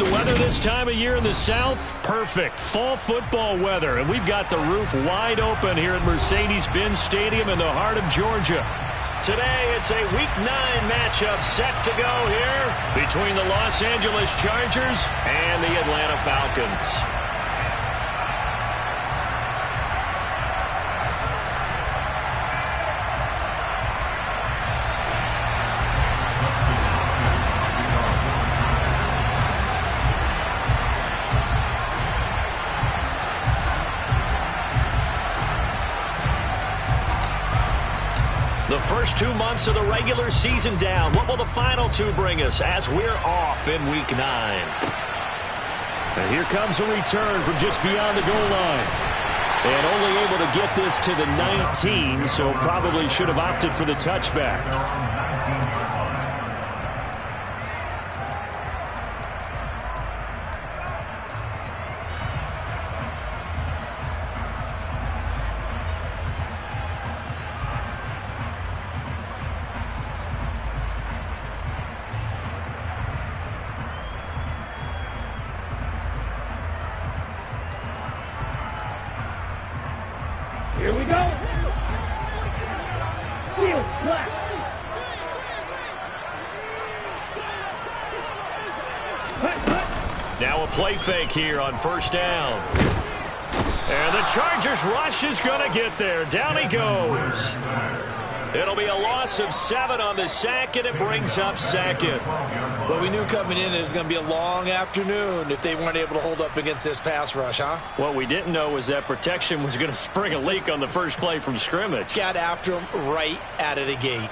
The weather this time of year in the South, perfect. Fall football weather, and we've got the roof wide open here at Mercedes-Benz Stadium in the heart of Georgia. Today, it's a Week 9 matchup set to go here between the Los Angeles Chargers and the Atlanta Falcons. The first 2 months of the regular season down. What will the final 2 bring us as we're off in Week 9? And here comes a return from just beyond the goal line. And only able to get this to the 19, so probably should have opted for the touchback. Here we go. Field black. Now a play fake here on first down. And the Chargers rush is going to get there. Down he goes. It'll be a loss of 7 on the sack, and it brings up second. Well, we knew coming in it was going to be a long afternoon if they weren't able to hold up against this pass rush, huh? What we didn't know was that protection was going to spring a leak on the first play from scrimmage. Got after him right out of the gate.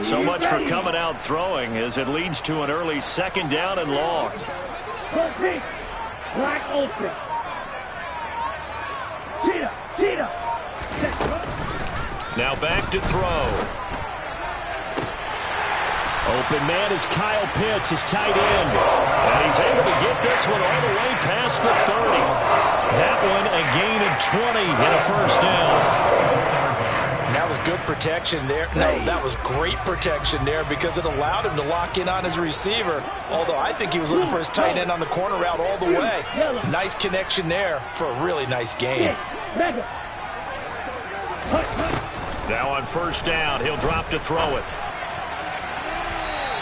So much for coming out throwing as it leads to an early second down and long. Black Ultra. Cheetah. Now back to throw. Open man is Kyle Pitts, his tight end. And he's able to get this one all the way past the 30. That one a gain of 20 and a first down. That was good protection there. No, that was great protection there because it allowed him to lock in on his receiver. Although I think he was looking for his tight end on the corner route all the way. Nice connection there for a really nice game. Now on first down, he'll drop to throw it.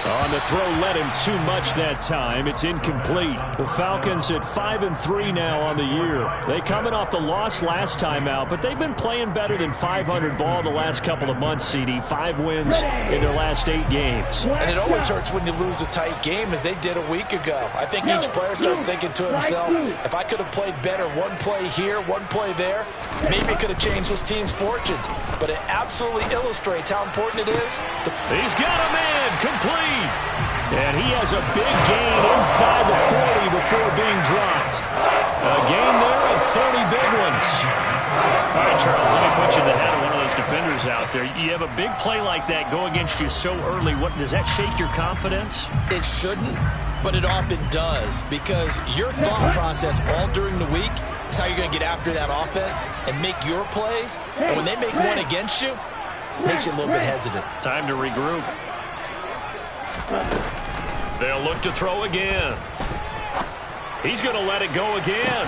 On the throw, led him too much that time. It's incomplete. The Falcons at 5-3 now on the year. They coming off the loss last time out, but they've been playing better than 500 ball the last couple of months, CD. 5 wins in their last 8 games. And it always hurts when you lose a tight game, as they did a week ago. I think each player starts thinking to himself, if I could have played better one play here, one play there, maybe it could have changed this team's fortunes. But it absolutely illustrates how important it is. He's got a man complete. And he has a big gain inside the 40 before being dropped. A gain there of 30 big ones. All right, Charles, let me put you in the head of one of those defenders out there. You have a big play like that go against you so early. What does that shake your confidence? It shouldn't, but it often does, because your thought process all during the week is how you're going to get after that offense and make your plays. And when they make one against you, it makes you a little bit hesitant. Time to regroup. They'll look to throw again. He's going to let it go again.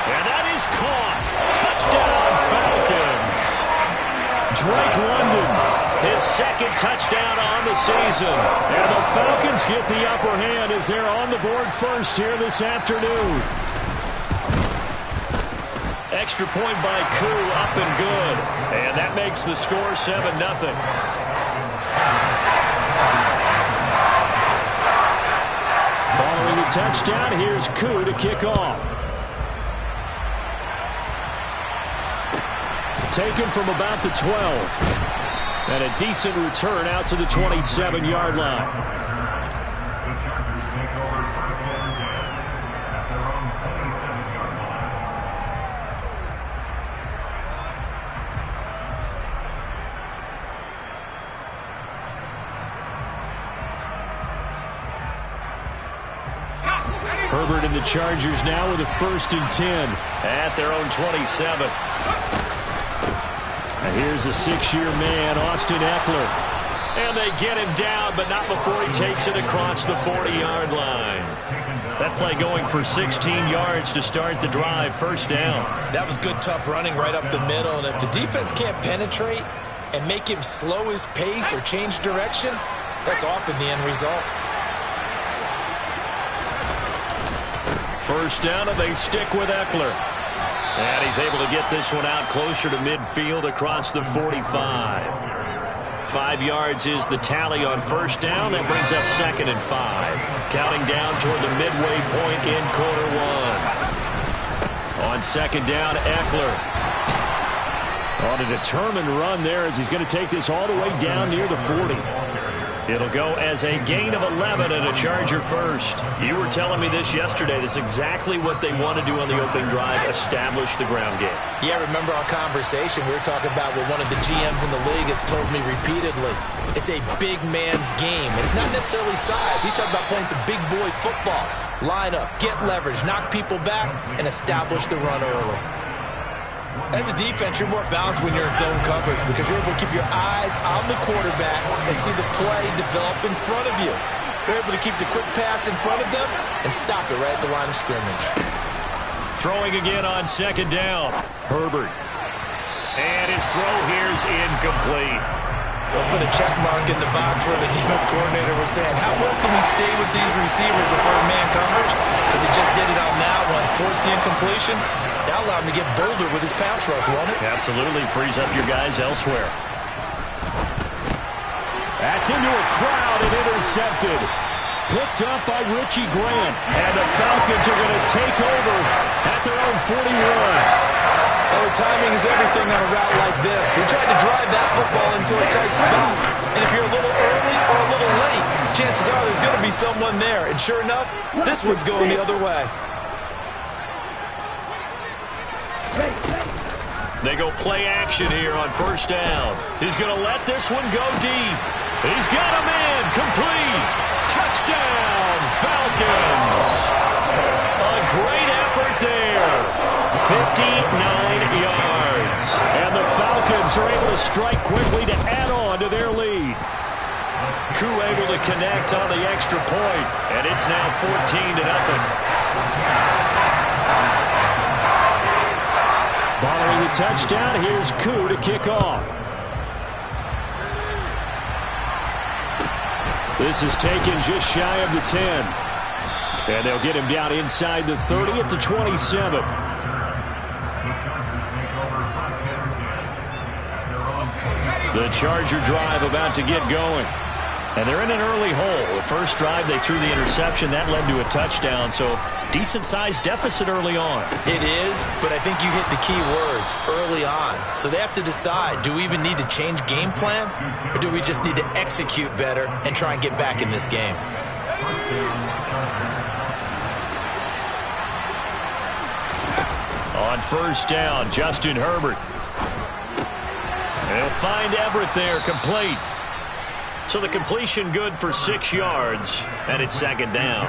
And that is caught. Touchdown, Falcons. Drake London, his second touchdown on the season. And the Falcons get the upper hand as they're on the board first here this afternoon. Extra point by Koo, up and good. And that makes the score 7-0. Following the touchdown, here's Koo to kick off. Taken from about the 12. And a decent return out to the 27-yard line. Herbert and the Chargers now with a 1st and 10 at their own 27. And here's a 6-year man, Austin Eckler. And they get him down, but not before he takes it across the 40-yard line. That play going for 16 yards to start the drive, first down. That was good, tough running right up the middle. And if the defense can't penetrate and make him slow his pace or change direction, that's often the end result. First down, and they stick with Eckler. And he's able to get this one out closer to midfield across the 45. 5 yards is the tally on first down. That brings up 2nd and 5. Counting down toward the midway point in quarter one. On 2nd down, Eckler. On a determined run there as he's going to take this all the way down near the 40. It'll go as a gain of 11 and a Charger first. You were telling me this yesterday. This is exactly what they want to do on the opening drive, establish the ground game. Yeah, remember our conversation. We were talking about what one of the GMs in the league has told me repeatedly. It's a big man's game. And it's not necessarily size. He's talking about playing some big boy football. Line up, get leverage, knock people back, and establish the run early. As a defense, you're more balanced when you're in zone coverage because you're able to keep your eyes on the quarterback and see the play develop in front of you. You're able to keep the quick pass in front of them and stop it right at the line of scrimmage. Throwing again on 2nd down. Herbert. And his throw here's incomplete. They'll put a check mark in the box where the defense coordinator was saying, how well can we stay with these receivers if we're in man coverage? Because he just did it on that one. Force the incompletion. That allowed him to get bolder with his pass rush, won't it? Absolutely. Frees up your guys elsewhere. That's into a crowd and intercepted. Picked up by Richie Grant. And the Falcons are going to take over at their own 41. Oh, timing is everything on a route like this. He tried to drive that football into a tight spot. And if you're a little early or a little late, chances are there's going to be someone there. And sure enough, this one's going the other way. They go play action here on first down. He's going to let this one go deep. He's got him in. Complete. Touchdown, Falcons. A great effort there. 59 yards. And the Falcons are able to strike quickly to add on to their lead. Koo able to connect on the extra point, and it's now 14-0. Following the touchdown, here's Koo to kick off. This is taken just shy of the 10. And they'll get him down inside the 30 at the 27. The Charger drive about to get going. And they're in an early hole. The first drive, they threw the interception. That led to a touchdown, so decent-sized deficit early on. It is, but I think you hit the key words, early on. So they have to decide, do we even need to change game plan, or do we just need to execute better and try and get back in this game? On first down, Justin Herbert. They'll find Everett there, complete. So the completion good for 6 yards, and it's 2nd down.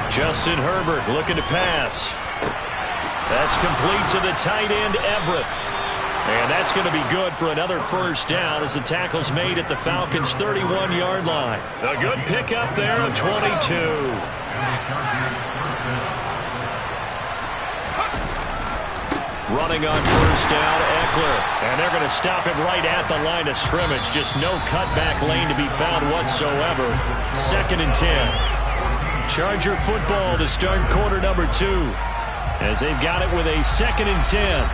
Justin Herbert looking to pass. That's complete to the tight end, Everett. And that's going to be good for another first down as the tackle's made at the Falcons' 31-yard line. A good pickup there of 22. Running on first down, Eckler. And they're going to stop him right at the line of scrimmage. Just no cutback lane to be found whatsoever. 2nd and 10. Charger football to start quarter number 2. As they've got it with a 2nd and 10.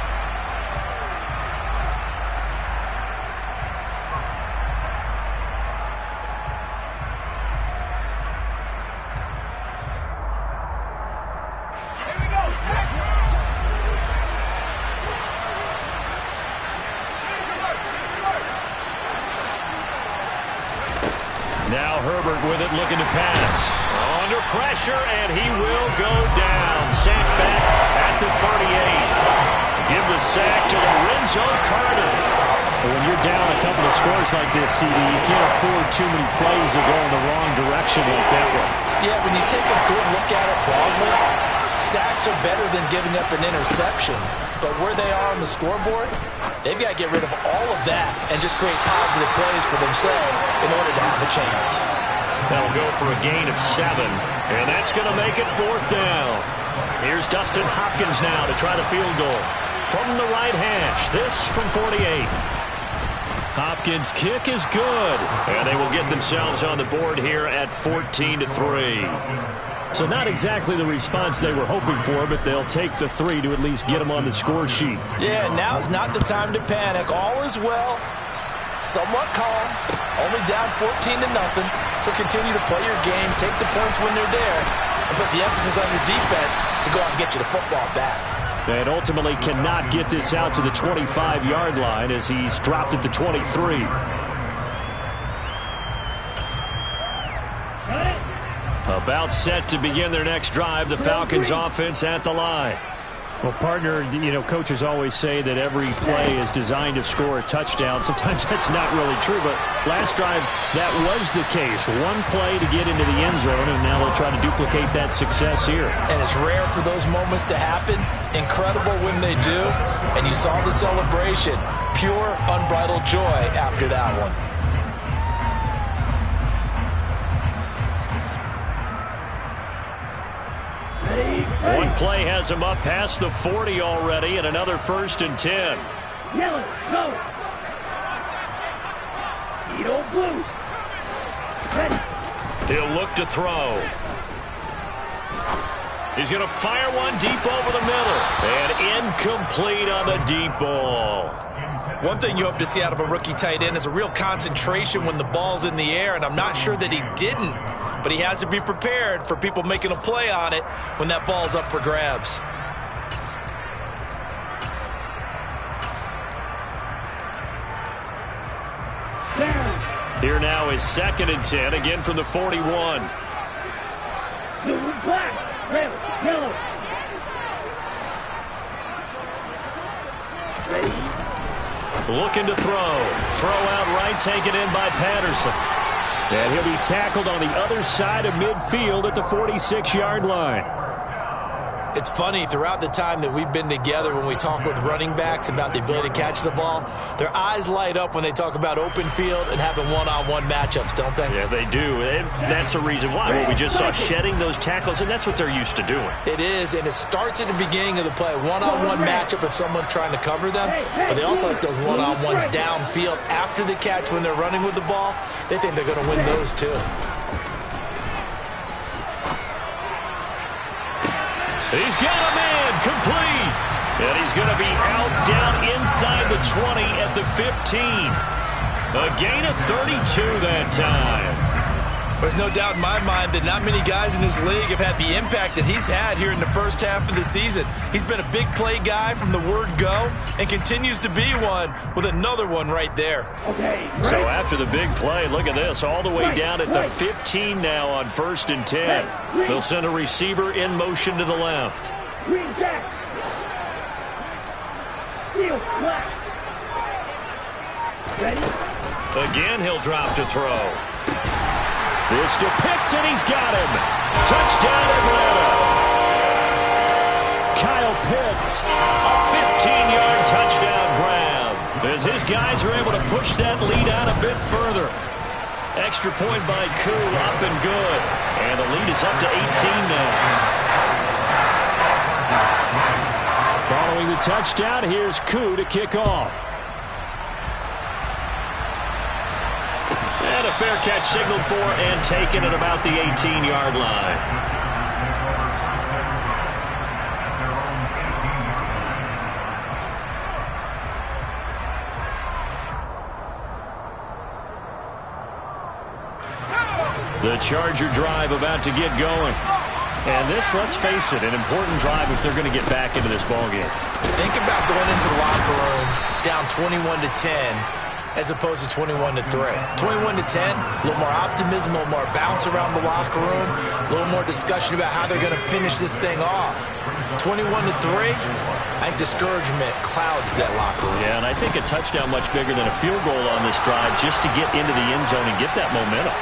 Now Herbert with it, looking to pass. Under pressure, and he will go down. Sacked back at the 38. Give the sack to Lorenzo Carter. But when you're down a couple of scores like this, CD, you can't afford too many plays that go in the wrong direction like that one. Yeah, when you take a good look at it broadly, sacks are better than giving up an interception. But where they are on the scoreboard, they've got to get rid of all of that and just create positive plays for themselves in order to have a chance. They'll go for a gain of 7, and that's going to make it 4th down. Here's Dustin Hopkins now to try the field goal from the right hash. This from 48. Hopkins' kick is good, and they will get themselves on the board here at 14-3. So not exactly the response they were hoping for, but they'll take the 3 to at least get them on the score sheet. Yeah, now is not the time to panic. All is well, somewhat calm, only down 14-0. So continue to play your game, take the points when they're there, and put the emphasis on your defense to go out and get you the football back. And ultimately cannot get this out to the 25-yard line as he's dropped it to 23. About set to begin their next drive, the Falcons offense at the line. Well, partner, you know, coaches always say that every play is designed to score a touchdown. Sometimes that's not really true, but last drive, that was the case. One play to get into the end zone, and now they'll try to duplicate that success here. And it's rare for those moments to happen. Incredible when they do. And you saw the celebration. Pure, unbridled joy after that one. One play has him up past the 40 already, and another 1st and 10. Yellow, go. Edo blue. Ready. He'll look to throw. He's going to fire one deep over the middle. And incomplete on the deep ball. One thing you hope to see out of a rookie tight end is a real concentration when the ball's in the air, and I'm not sure that he didn't. But he has to be prepared for people making a play on it when that ball's up for grabs. Here now is 2nd and 10, again from the 41. Blue, black, red, yellow. Ready. Looking to throw. Throw out right, taken in by Patterson. And he'll be tackled on the other side of midfield at the 46-yard line. It's funny, throughout the time that we've been together, when we talk with running backs about the ability to catch the ball, their eyes light up when they talk about open field and having one-on-one matchups, don't they? Yeah, they do. And that's the reason why. Well, we just saw shedding those tackles, and that's what they're used to doing. It is, and it starts at the beginning of the play. One-on-one matchup if someone's trying to cover them, but they also like those one-on-ones downfield after the catch when they're running with the ball. They think they're going to win those too. He's got him in, complete. And he's going to be out down inside the 20 at the 15. A gain of 32 that time. There's no doubt in my mind that not many guys in this league have had the impact that he's had here in the first half of the season. He's been a big play guy from the word go and continues to be one with another one right there. Okay. So after the big play, look at this, all the way down at the 15 now on 1st and 10. They'll send a receiver in motion to the left. Green jack. Seal black. Ready. Again, he'll drop to throw. This to Pitts, and he's got him. Touchdown, Atlanta. Kyle Pitts, a 15-yard touchdown grab. As his guys are able to push that lead out a bit further. Extra point by Koo, up and good. And the lead is up to 18 now. Following the touchdown, here's Koo to kick off. And a fair catch signaled for and taken at about the 18-yard line. The Charger drive about to get going. And this, let's face it, an important drive if they're going to get back into this ballgame. Think about going into the locker room down 21-10. as opposed to 21-3. 21-10, a little more optimism, a little more bounce around the locker room, a little more discussion about how they're going to finish this thing off. 21-3, I think discouragement clouds that locker room. Yeah, and I think a touchdown much bigger than a field goal on this drive just to get into the end zone and get that momentum.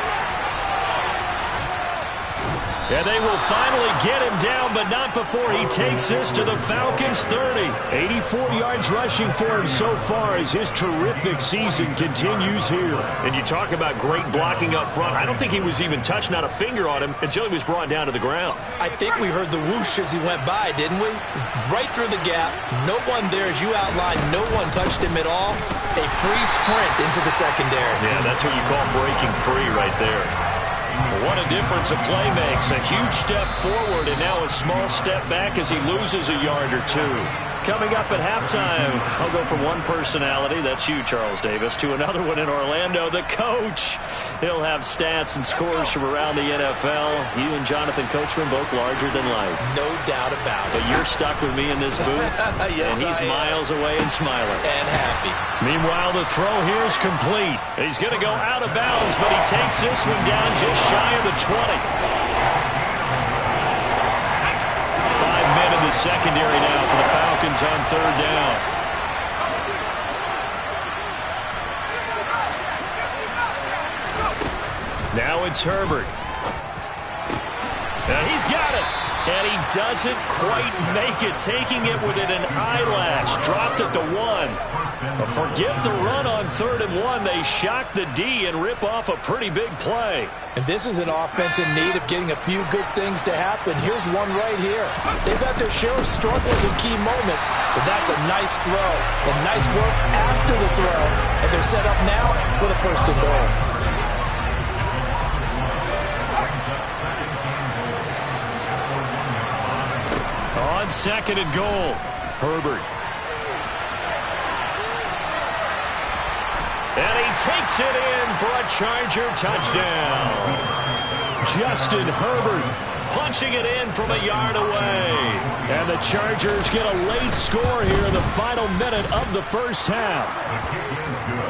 And they will finally get him down, but not before he takes this to the Falcons' 30. 84 yards rushing for him so far as his terrific season continues here. And you talk about great blocking up front. I don't think he was even touched, not a finger on him, until he was brought down to the ground. I think we heard the whoosh as he went by, didn't we? Right through the gap. No one there, as you outlined. No one touched him at all. A free sprint into the secondary. Yeah, that's what you call breaking free right there. What a difference a play makes. A huge step forward and now a small step back as he loses a yard or two. Coming up at halftime, I'll go from one personality, that's you, Charles Davis, to another one in Orlando, the coach. He'll have stats and scores from around the NFL. You and Jonathan Coachman both larger than life. No doubt about it. But you're stuck with me in this booth, yes, and he's miles away and smiling. And happy. Meanwhile, the throw here is complete. He's going to go out of bounds, but he takes this one down just shy of the 20. 5 men in the secondary now for the Falcons on third down. Now it's Herbert. And he's got it. And he doesn't quite make it, taking it within an eyelash. Dropped at the 1. But forget the run on 3rd and 1. They shock the D and rip off a pretty big play. And this is an offense in need of getting a few good things to happen. Here's one right here. They've got their share of struggles in key moments, but that's a nice throw. And nice work after the throw. And they're set up now with a 1st and goal. On 2nd and goal, Herbert. And he takes it in for a Charger touchdown. Justin Herbert punching it in from a yard away. And the Chargers get a late score here in the final minute of the first half.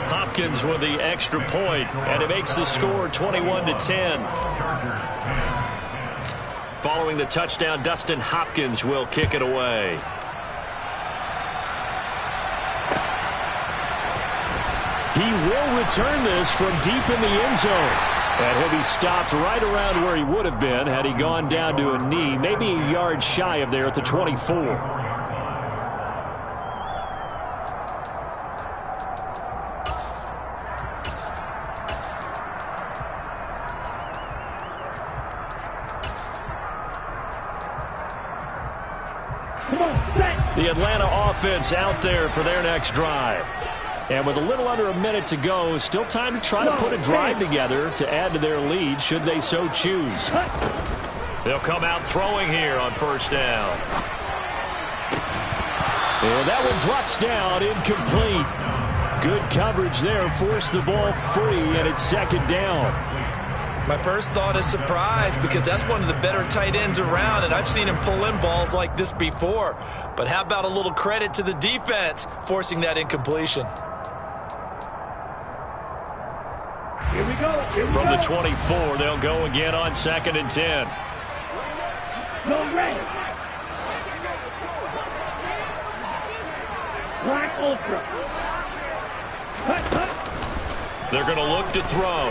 Hopkins with the extra point, and it makes the score 21-10. Following the touchdown, Dustin Hopkins will kick it away. He will return this from deep in the end zone. And he'll be stopped right around where he would have been had he gone down to a knee, maybe a yard shy of there at the 24. The Atlanta offense out there for their next drive. And with a little under a minute to go, still time to try to put a drive together to add to their lead should they so choose. They'll come out throwing here on 1st down. And that one drops down, incomplete. Good coverage there, forced the ball free, and it's 2nd down. My first thought is surprise, because that's one of the better tight ends around, and I've seen him pull in balls like this before. But how about a little credit to the defense forcing that incompletion? Here we go. From the 24, they'll go again on 2nd and 10. No ready. Black Ultra. Cut. They're going to look to throw.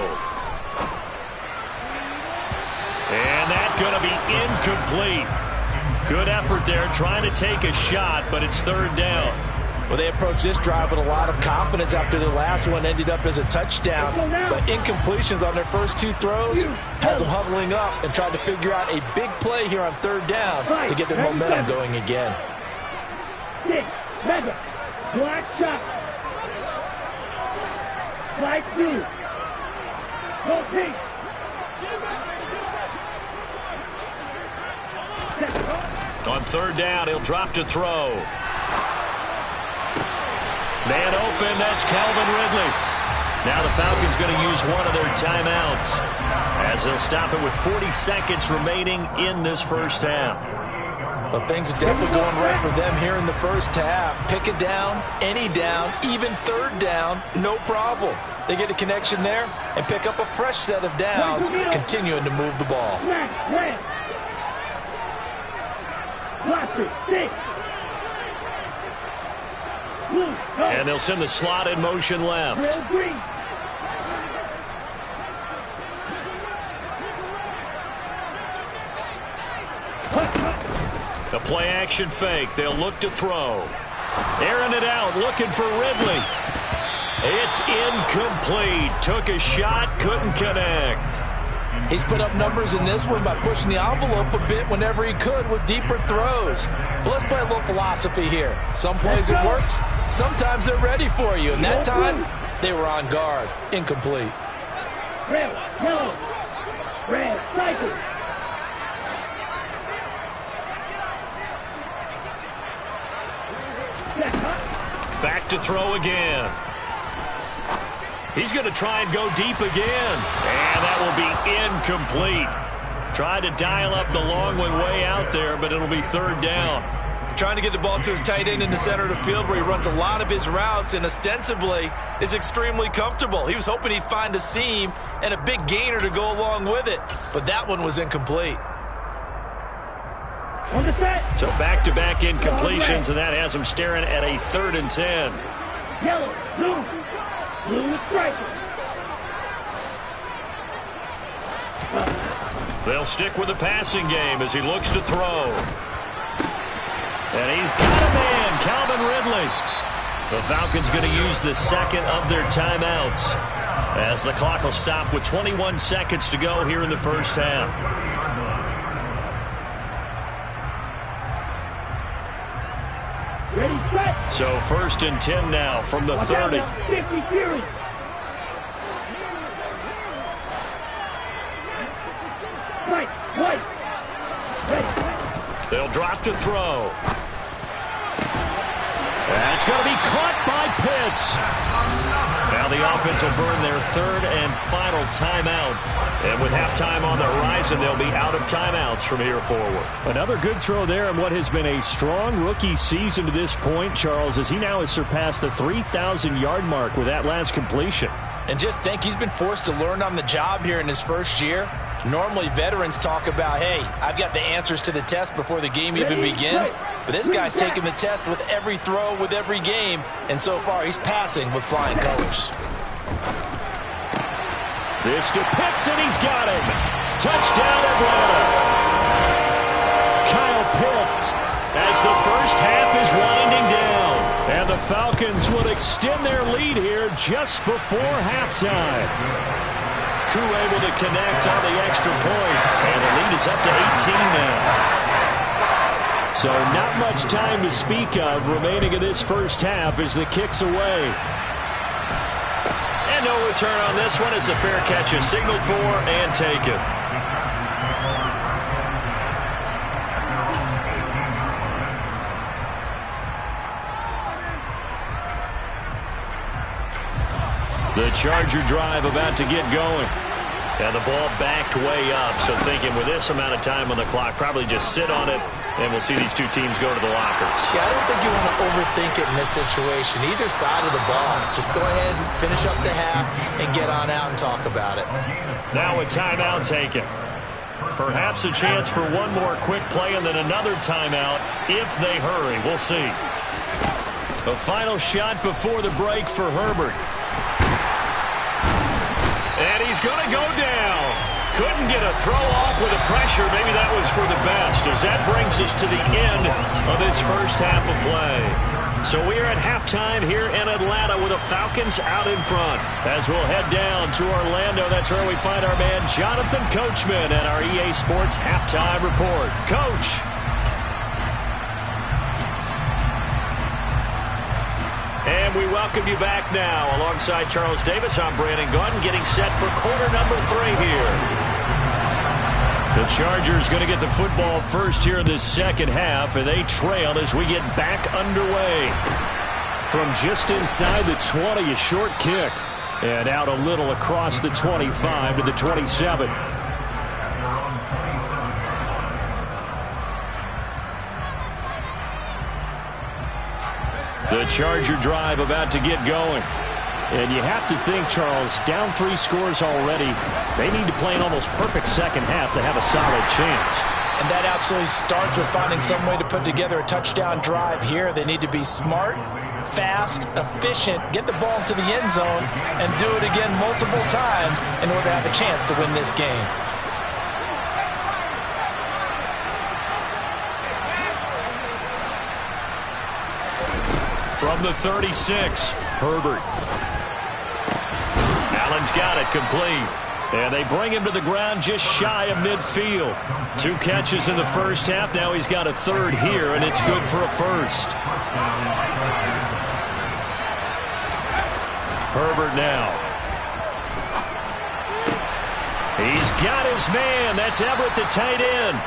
And that's going to be incomplete. Good effort there, trying to take a shot, but it's 3rd down. Well, they approached this drive with a lot of confidence after the last one ended up as a touchdown. But incompletions on their first 2 throws has them huddling up and trying to figure out a big play here on 3rd down to get their momentum going again. 6, 7, black shot. Black 2. Go pink. On 3rd down, he'll drop to throw. Man open, that's Calvin Ridley. Now the Falcons going to use one of their timeouts as they'll stop it with 40 seconds remaining in this first half. Well, things are definitely going right for them here in the first half. Pick it down, any down, even third down, no problem. They get a connection there and pick up a fresh set of downs, continuing to move the ball. And they'll send the slot in motion left. The play action fake. They'll look to throw. Airing it out, looking for Ridley. It's incomplete. Took a shot, couldn't connect. He's put up numbers in this one by pushing the envelope a bit whenever he could with deeper throws. But let's play a little philosophy here. Some plays it works, sometimes they're ready for you. And that time, they were on guard. Incomplete. Red, yellow, red, cycle. Back to throw again. He's going to try and go deep again. And that will be incomplete. Tried to dial up the long one way out there, but it'll be third down. Trying to get the ball to his tight end in the center of the field where he runs a lot of his routes and ostensibly is extremely comfortable. He was hoping he'd find a seam and a big gainer to go along with it, but that one was incomplete. So back-to-back incompletions, and that has him staring at a 3rd and 10. Yellow, blue, blue is striking. They'll stick with the passing game as he looks to throw. And he's got a man, Calvin Ridley. The Falcons going to use the second of their timeouts as the clock will stop with 21 seconds to go here in the first half. Ready, set. So 1st and 10 now from the 30. 50 series. Right, right. Ready. They'll drop to throw. That's going to be caught by Pitts. Now the offense will burn their 3rd and final timeout. And with halftime on the horizon, they'll be out of timeouts from here forward. Another good throw there in what has been a strong rookie season to this point, Charles, as he now has surpassed the 3,000-yard mark with that last completion. And just think, he's been forced to learn on the job here in his first year. Normally, veterans talk about, hey, I've got the answers to the test before the game even begins. But this guy's taking the test with every throw, with every game. And so far, he's passing with flying colors. This to Pitts, and he's got him. Touchdown, Atlanta. Kyle Pitts, as the first half is winding down. And the Falcons will extend their lead here just before halftime. Crew able to connect on the extra point, and the lead is up to 18 now. So not much time to speak of remaining in this first half as the kick's away. And no return on this one as the fair catch is signaled for and taken. The Charger drive about to get going. And the ball backed way up, so thinking with this amount of time on the clock, probably just sit on it, and we'll see these two teams go to the lockers. Yeah, I don't think you want to overthink it in this situation, either side of the ball. Just go ahead and finish up the half and get on out and talk about it. Now a timeout taken. Perhaps a chance for one more quick play and then another timeout if they hurry. We'll see. The final shot before the break for Herbert. And he's going to go down. Couldn't get a throw off with the pressure. Maybe that was for the best, as that brings us to the end of this first half of play. So we are at halftime here in Atlanta with the Falcons out in front. As we'll head down to Orlando, that's where we find our man Jonathan Coachman and our EA Sports Halftime Report. Coach. And we welcome you back now. Alongside Charles Davis, I'm Brandon Gaudin, getting set for quarter number 3 here. The Chargers going to get the football first here in this second half, and they trail as we get back underway. From just inside the 20, a short kick. And out a little across the 25 to the 27. The Charger drive about to get going. And you have to think, Charles, down 3 scores already. They need to play an almost perfect second half to have a solid chance. And that absolutely starts with finding some way to put together a touchdown drive here. They need to be smart, fast, efficient, get the ball into the end zone, and do it again multiple times in order to have a chance to win this game. From the 36, Herbert. Allen's got it complete. And they bring him to the ground just shy of midfield. 2 catches in the first half. Now he's got a 3rd here, and it's good for a 1st. Herbert now. He's got his man. That's Everett, the tight end.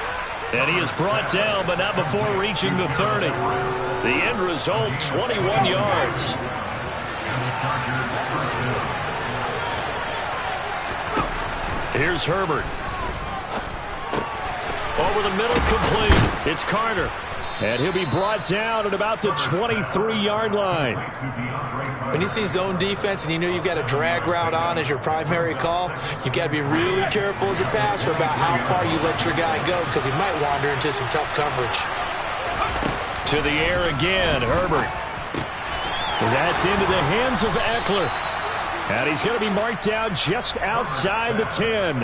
And he is brought down, but not before reaching the 30. The end result, 21 yards. Here's Herbert. Over the middle, complete. It's Carter. And he'll be brought down at about the 23-yard line. When you see zone defense and you know you've got a drag route on as your primary call, you've got to be really careful as a passer about how far you let your guy go because he might wander into some tough coverage. To the air again, Herbert. That's into the hands of Eckler. And he's going to be marked down just outside the 10.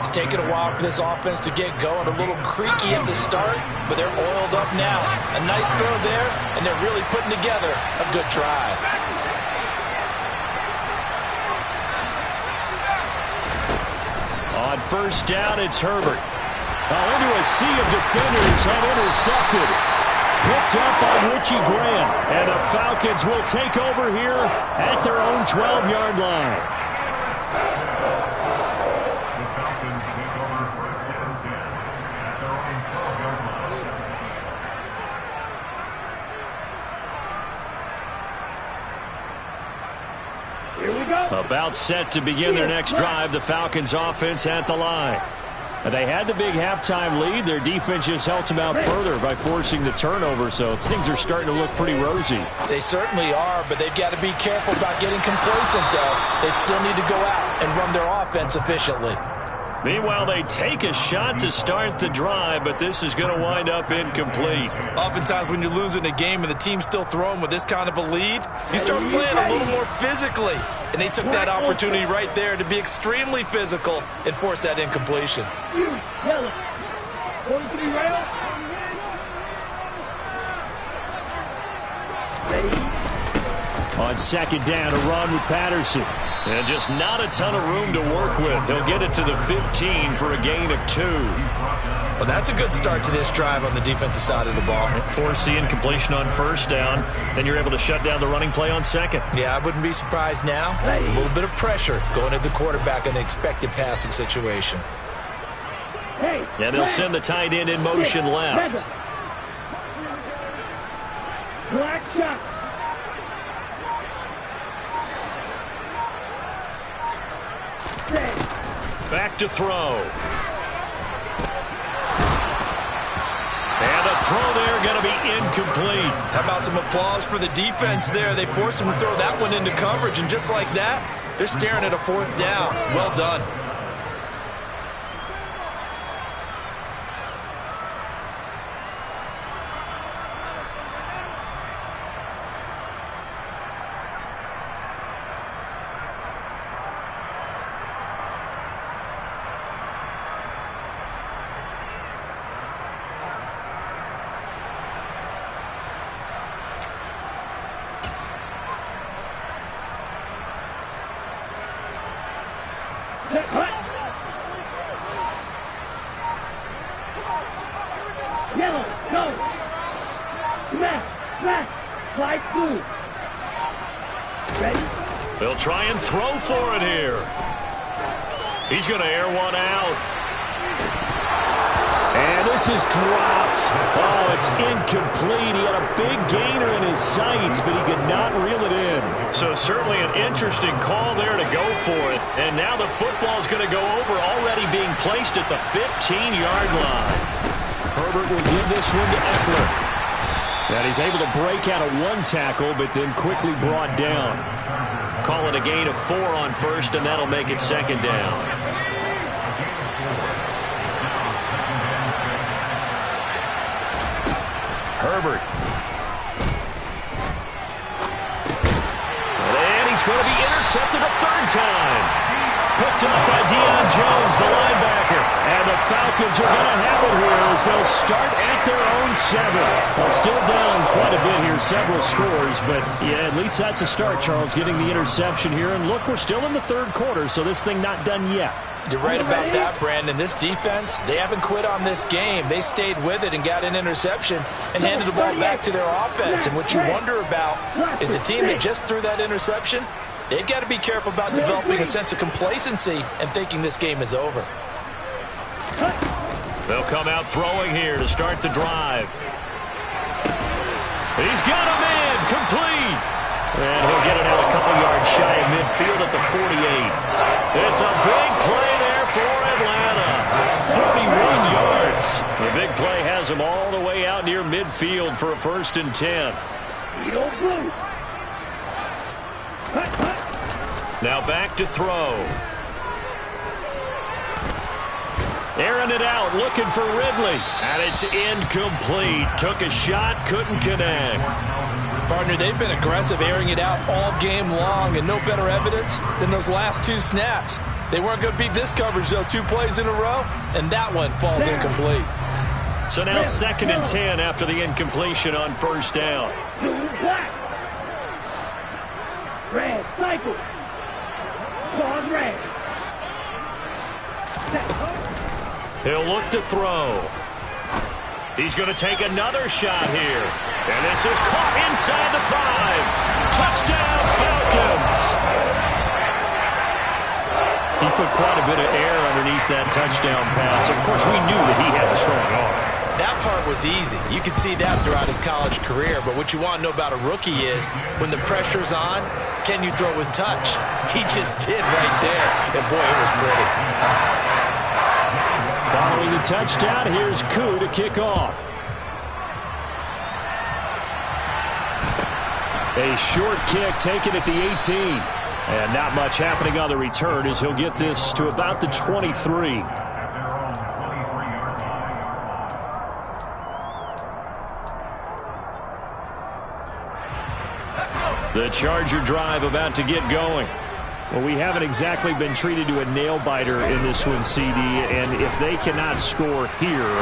It's taken a while for this offense to get going. A little creaky at the start, but they're oiled up now. A nice throw there, and they're really putting together a good drive. On first down, it's Herbert. Into a sea of defenders and intercepted. Picked up by Richie Grant. And the Falcons will take over here at their own 12-yard line. The Falcons take over 1st and 10 at their own 12-yard line. Here we go. About set to begin their next drive. The Falcons offense at the line. They had the big halftime lead. Their defense just helped them out further by forcing the turnover, so things are starting to look pretty rosy. They certainly are, but they've got to be careful about getting complacent, though. They still need to go out and run their offense efficiently. Meanwhile, they take a shot to start the drive, but this is going to wind up incomplete. Oftentimes when you're losing a game and the team's still throwing with this kind of a lead, you start playing a little more physically. And they took that opportunity right there to be extremely physical and force that incompletion. Yellow. 43 rail. On second down, a run with Patterson. And just not a ton of room to work with. He'll get it to the 15 for a gain of 2. Well, that's a good start to this drive on the defensive side of the ball. Force the incompletion on first down. Then you're able to shut down the running play on second. Yeah, I wouldn't be surprised now. A little bit of pressure going at the quarterback in an expected passing situation. And they'll send the tight end in motion left. Black shot. Back to throw. And the throw there going to be incomplete. How about some applause for the defense there? They forced him to throw that one into coverage, and just like that, they're staring at a 4th down. Well done. Yellow, go. Smash, smash. Slide through. Ready? They'll try and throw for it here. He's going to air one out. And this is dropped. Oh, it's incomplete. He had a big gainer in his sights, but he could not reel it in. So certainly an interesting call there to go for it. And now the football's going to go over, already being placed at the 15-yard line. Herbert will give this one to Eckler. And he's able to break out of one tackle, but then quickly brought down. Call it a gain of 4 on first, and that'll make it second down. Herbert. And he's going to be intercepted a third time. Picked up by Deion Jones, the linebacker. And the Falcons are going to have it here as they'll start at their own 7. Well, still down quite a bit here, several scores. But, yeah, at least that's a start, Charles, getting the interception here. And, look, we're still in the third quarter, so this thing not done yet. You're right about that, Brandon. This defense, they haven't quit on this game. They stayed with it and got an interception and handed the ball back to their offense. And what you wonder about is the team that just threw that interception, they've got to be careful about developing a sense of complacency and thinking this game is over. They'll come out throwing here to start the drive. He's got him in, complete. And he'll get it out a couple yards shy of midfield at the 48. It's a big play there for Atlanta. 41 yards. The big play has him all the way out near midfield for a 1st and 10. Now back to throw. Airing it out, looking for Ridley. And it's incomplete. Took a shot, couldn't connect. Partner, they've been aggressive, airing it out all game long, and no better evidence than those last 2 snaps. They weren't going to beat this coverage, though, 2 plays in a row, and that one falls incomplete. So now 2nd and 10 after the incompletion on 1st down. Red, cycle. Pause red. He'll look to throw. He's going to take another shot here. And this is caught inside the 5. Touchdown, Falcons. He put quite a bit of air underneath that touchdown pass. Of course, we knew that he had a strong arm. That part was easy. You could see that throughout his college career. But what you want to know about a rookie is when the pressure's on, can you throw with touch? He just did right there. And, boy, it was pretty. Following the touchdown, here's Koo to kick off. A short kick taken at the 18. And not much happening on the return as he'll get this to about the 23. The Charger drive about to get going. Well, we haven't exactly been treated to a nail-biter in this one, CD, and if they cannot score here,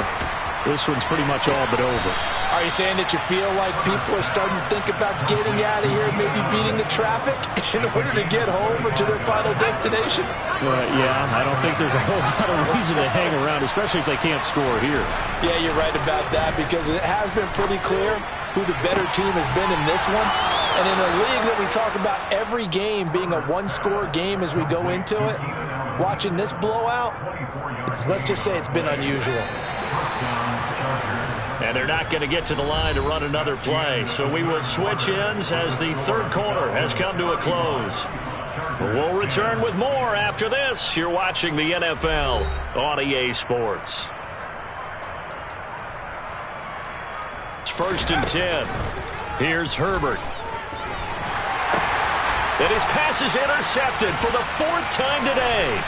this one's pretty much all but over. Are you saying that you feel like people are starting to think about getting out of here, maybe beating the traffic in order to get home or to their final destination? Yeah, I don't think there's a whole lot of reason to hang around, especially if they can't score here. Yeah, you're right about that because it has been pretty clear who the better team has been in this one. And in a league that we talk about every game being a one-score game as we go into it, watching this blowout, let's just say it's been unusual. And they're not going to get to the line to run another play. So we will switch ends as the third quarter has come to a close. We'll return with more after this. You're watching the NFL on EA Sports. It's 1st and 10. Here's Herbert. And his pass is intercepted for the 4th time today.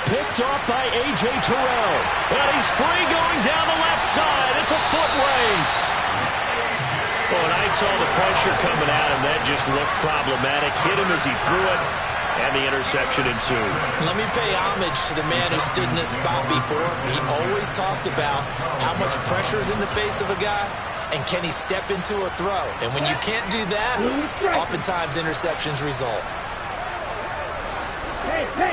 Picked off by A.J. Terrell. And he's free going down the left side. It's a foot race. Oh, and I saw the pressure coming at him. That just looked problematic. Hit him as he threw it, and the interception ensued. Let me pay homage to the man who stood in this spot before. He always talked about how much pressure is in the face of a guy, and can he step into a throw. And when you can't do that, oftentimes interceptions result.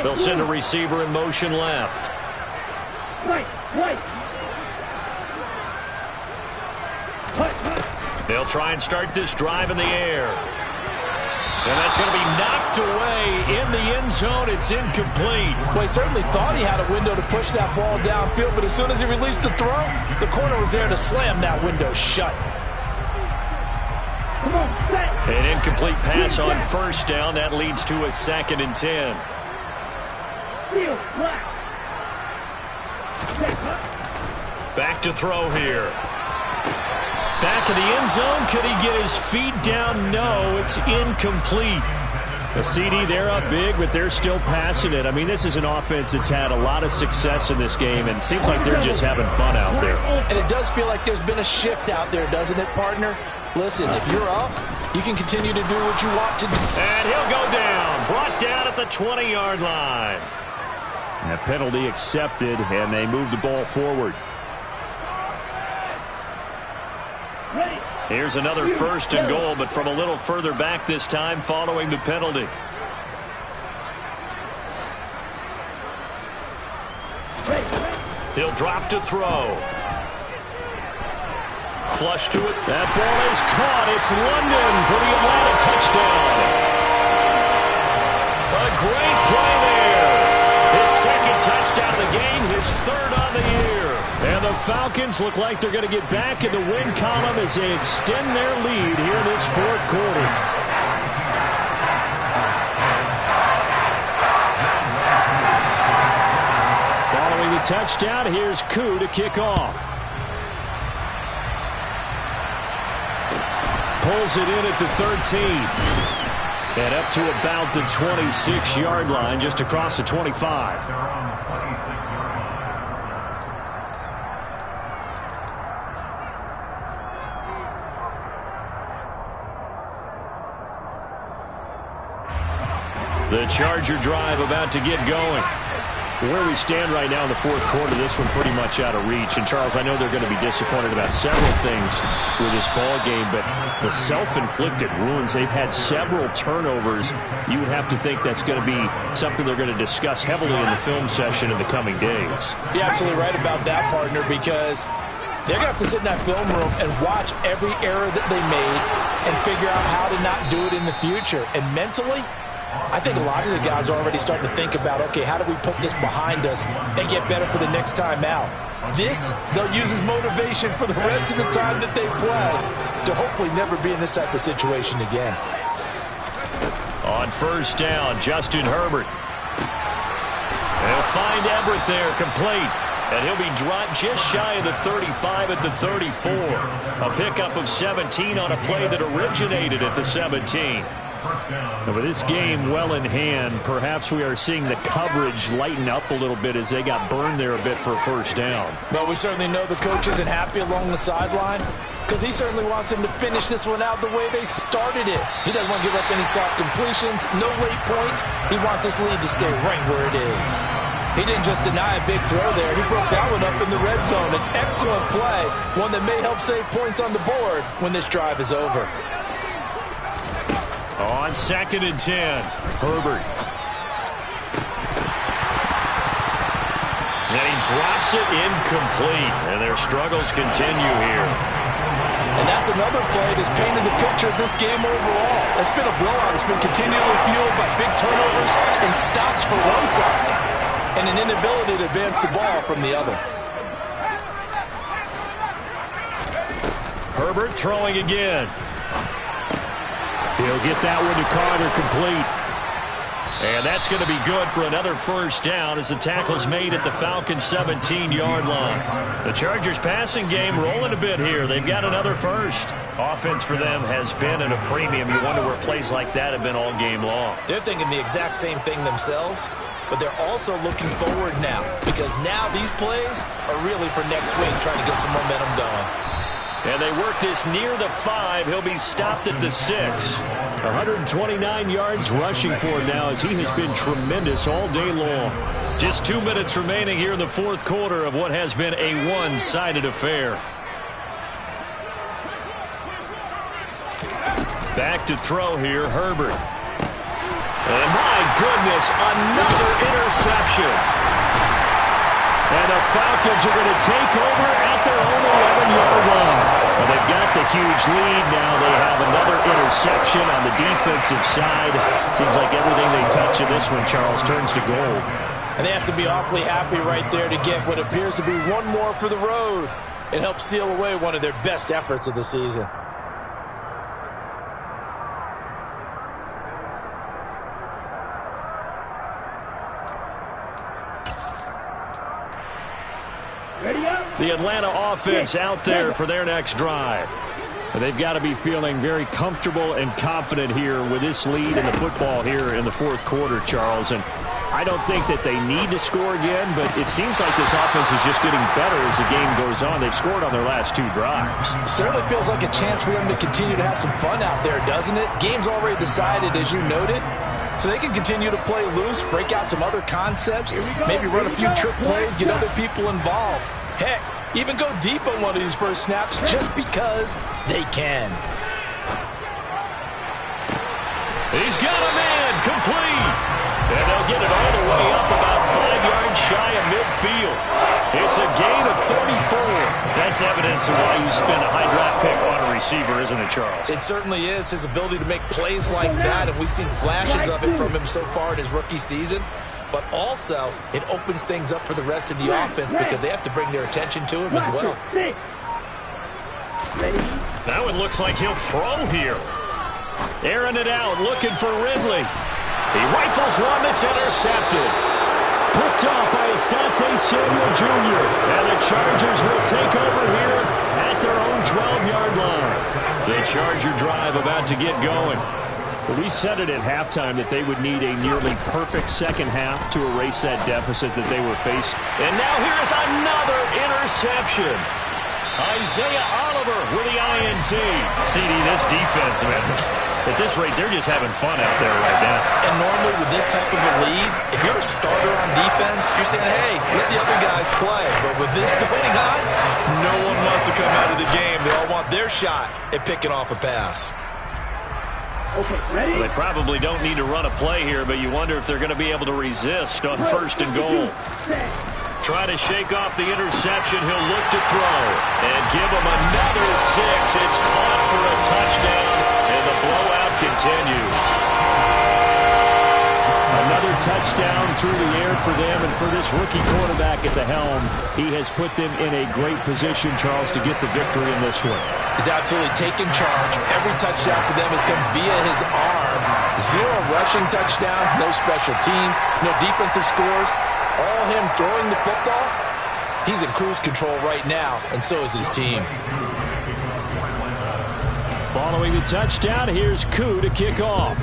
They'll send a receiver in motion left. They'll try and start this drive in the air. And that's going to be knocked away in the end zone. It's incomplete. Well, he certainly thought he had a window to push that ball downfield, but as soon as he released the throw, the corner was there to slam that window shut. An incomplete pass on 1st down. That leads to a 2nd and 10. Back to throw here. Back in the end zone. Could he get his feet down? No, it's incomplete. The CD, they're up big, but they're still passing it. I mean, this is an offense that's had a lot of success in this game, and it seems like they're just having fun out there. And it does feel like there's been a shift out there, doesn't it, partner? Listen, if you're up, you can continue to do what you want to do. And he'll go down. Brought down at the 20-yard line. And a penalty accepted, and they move the ball forward. Here's another first and goal, but from a little further back this time following the penalty. He'll drop to throw. Flush to it. That ball is caught. It's London for the Atlanta touchdown. A great play there. His second touchdown of the game, his third on the year. And the Falcons look like they're going to get back in the win column as they extend their lead here in this fourth quarter. Following the touchdown, here's Koo to kick off. Pulls it in at the 13. And up to about the 26-yard line, just across the 25. They're on the 26-yard line. The Charger drive about to get going. Where we stand right now in the fourth quarter, this one pretty much out of reach. And, Charles, I know they're going to be disappointed about several things with this ball game, but the self-inflicted wounds, they've had several turnovers. You would have to think that's going to be something they're going to discuss heavily in the film session in the coming days. You're absolutely right about that, partner, because they're going to have to sit in that film room and watch every error that they made and figure out how to not do it in the future. And mentally, I think a lot of the guys are already starting to think about, okay, how do we put this behind us and get better for the next time out? This, they'll use as motivation for the rest of the time that they play to hopefully never be in this type of situation again. On first down, Justin Herbert. They'll find Everett there, complete. And he'll be dropped just shy of the 35 at the 34. A pickup of 17 on a play that originated at the 17. And with this game well in hand, perhaps we are seeing the coverage lighten up a little bit as they got burned there a bit for a first down. But we certainly know the coach isn't happy along the sideline because he certainly wants them to finish this one out the way they started it. He doesn't want to give up any soft completions, no late points. He wants this lead to stay right where it is. He didn't just deny a big throw there. He broke that one up in the red zone. An excellent play, one that may help save points on the board when this drive is over. On 2nd and 10, Herbert. And he drops it incomplete. And their struggles continue here. And that's another play that's painted the picture of this game overall. It's been a blowout. It's been continually fueled by big turnovers and stops for one side and an inability to advance the ball from the other. Herbert throwing again. He'll get that one to Carter, complete. And that's going to be good for another first down as the tackle's made at the Falcons' 17-yard line. The Chargers' passing game rolling a bit here. They've got another first. Offense for them has been at a premium. You wonder where plays like that have been all game long. They're thinking the exact same thing themselves, but they're also looking forward now because now these plays are really for next week, trying to get some momentum going. And they work this near the 5. He'll be stopped at the 6. 129 yards rushing for him now as he has been tremendous all day long. Just 2 minutes remaining here in the fourth quarter of what has been a one-sided affair. Back to throw here, Herbert. And my goodness, another interception. And the Falcons are going to take over at their own 11-yard line. Well, they've got the huge lead now. They have another interception on the defensive side. Seems like everything they touch in this one, Charles, turns to gold. And they have to be awfully happy right there to get what appears to be one more for the road. It helps seal away one of their best efforts of the season. Ready up. The Atlanta offense out there for their next drive. They've got to be feeling very comfortable and confident here with this lead in the football here in the fourth quarter, Charles. And I don't think that they need to score again, but it seems like this offense is just getting better as the game goes on. They've scored on their last 2 drives. Certainly feels like a chance for them to continue to have some fun out there, doesn't it? Game's already decided, as you noted. So they can continue to play loose, break out some other concepts, maybe run a few trick plays, get other people involved. Heck, even go deep on one of these first snaps just because they can. He's got a man complete. And they'll get it all the way up about 5 yards shy of midfield. It's a gain of 34. That's evidence of why you spend a high draft pick on a receiver, isn't it, Charles? It certainly is. His ability to make plays like that, and we've seen flashes of it from him so far in his rookie season. But also, it opens things up for the rest of the offense because they have to bring their attention to him as well. That one looks like he'll throw here. Airing it out, looking for Ridley. He rifles one that's intercepted. Picked off by Asante Samuel Jr. And the Chargers will take over here at their own 12-yard line. The Charger drive about to get going. We said it at halftime that they would need a nearly perfect second half to erase that deficit that they were facing. And now here's another interception. Isaiah Oliver with the INT. CD, this defense, man, at this rate, they're just having fun out there right now. And normally with this type of a lead, if you're a starter on defense, you're saying, hey, let the other guys play. But with this going on, no one wants to come out of the game. They all want their shot at picking off a pass. Okay, ready? Well, they probably don't need to run a play here, but you wonder if they're going to be able to resist on first and goal. Trying to shake off the interception. He'll look to throw and give him another 6. It's caught for a touchdown, and the blowout continues. Another touchdown through the air for them, and for this rookie quarterback at the helm, he has put them in a great position, Charles, to get the victory in this one. He's absolutely taken charge. Every touchdown for them has come via his arm. 0 rushing touchdowns, no special teams, no defensive scores. All him throwing the football. He's in cruise control right now, and so is his team. Following the touchdown, here's Koo to kick off.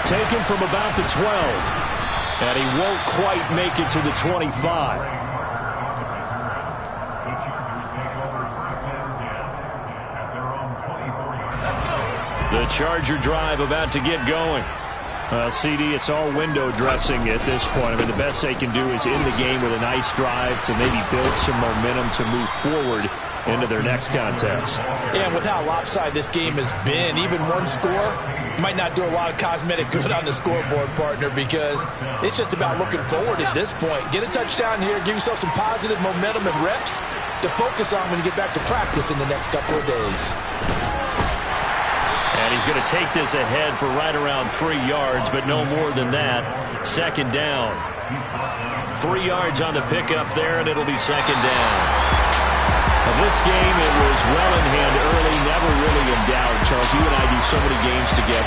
Taken from about the 12. And he won't quite make it to the 25. The Charger drive about to get going. CD, it's all window dressing at this point. I mean, the best they can do is end the game with a nice drive to maybe build some momentum to move forward into their next contest. Yeah, and with how lopsided this game has been, even one score might not do a lot of cosmetic good on the scoreboard, partner, because it's just about looking forward at this point. Get a touchdown here, give yourself some positive momentum and reps to focus on when you get back to practice in the next couple of days. And he's going to take this ahead for right around 3 yards, but no more than that. Second down. 3 yards on the pickup there, and it'll be second down. Of this game, it was well in hand early, never really in doubt. Charles, you and I do so many games together.